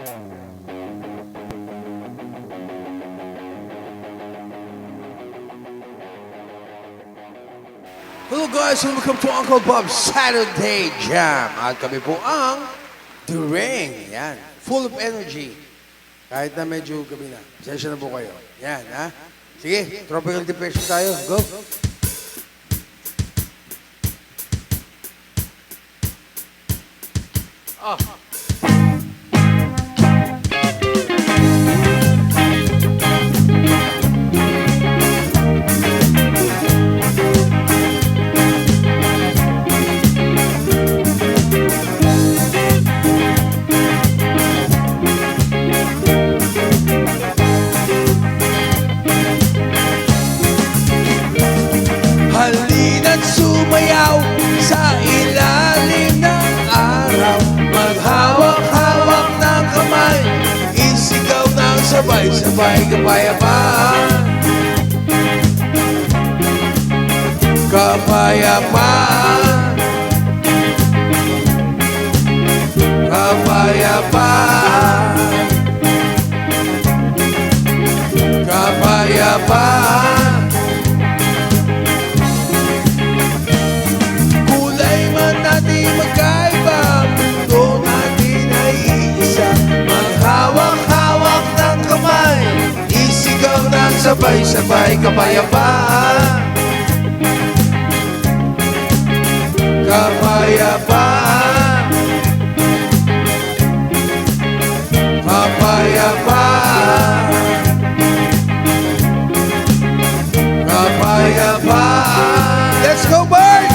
Hello guys, welcome to Uncle Bob's Saturday Jam. At kami po ang The Ring. Yan, full of energy. Kahit na medyo gabi na. Pasensya na po kayo. Yan, ha? Sige, tropical depression tayo. Go! Ah. Halina't sumayaw sa ilalim ng araw. Maghawak-hawak ng kamay, isigaw ng sabay-sabay kapayapaan. Kapayapaan. Kapayapaan. Kapayapaan. Magkaiba, mundo natin ay iisa. Maghawak-hawak ng kamay, isigaw ng sabay-sabay kapayapaan. Kapayapaan. Kapayapaan. Kapayapaan. Let's go, Bird!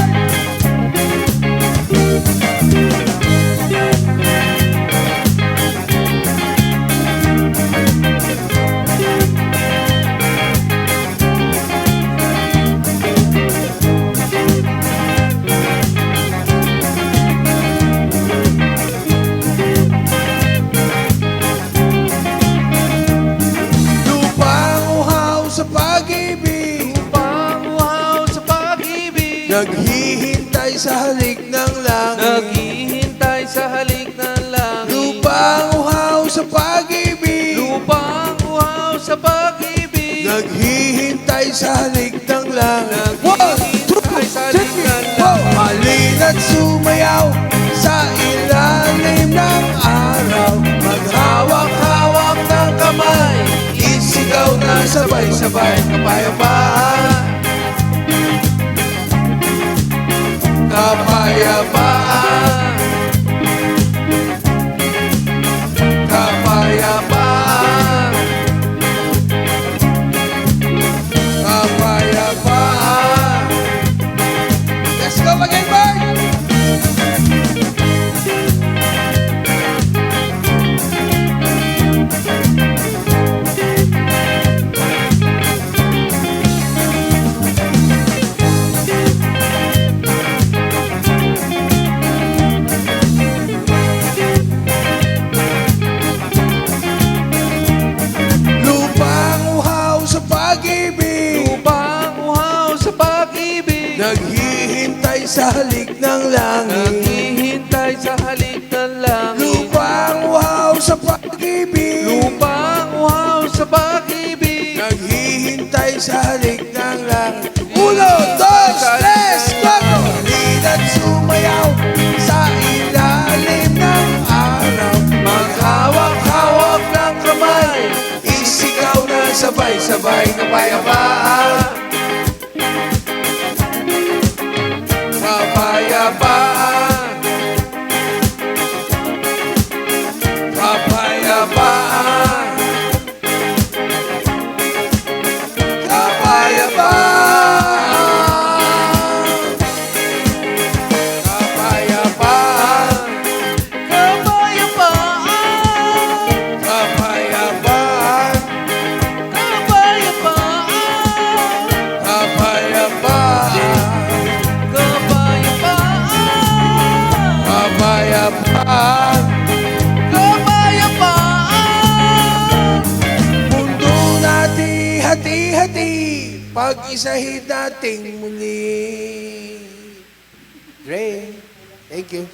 Naghihintay sa halik ng langit. Naghihintay sa halik ng langit. Lupang uhaw sa pag-ibig. Lupang uhaw sa pag-ibig. Naghihintay sa halik ng langit. Naghihintay sa halik ng langit. Halina't sumayaw sa ilalim ng araw. Maghawak-hawak ng kamay, isigaw na sabay-sabay kapayapaan. Kapayapaan. Kapayapaan. Kapayapaan. Let's go again, Bird! Naghihintay sa halik ng langit. Naghihintay sa halik ng langit. Lupang uhaw sa pag-ibig. Lupang uhaw sa pag-ibig. Naghihintay sa halik ng langit. 1, 2, 3, 4. Halina't sumayaw sa ilalim ng araw. Maghawak-hawak ng kamay, isigaw na sabay-sabay kapayapaan. Kapayapaan. Kapayapaan. Kapayapaan. Kapayapaan. Kapayapaan. Kapayapaan. Kapayapaan. Kapayapaan. Kapayapaan. Kapayapaan. Mundo natin hati-hati, pag-isahin nating muli. Ray, thank you.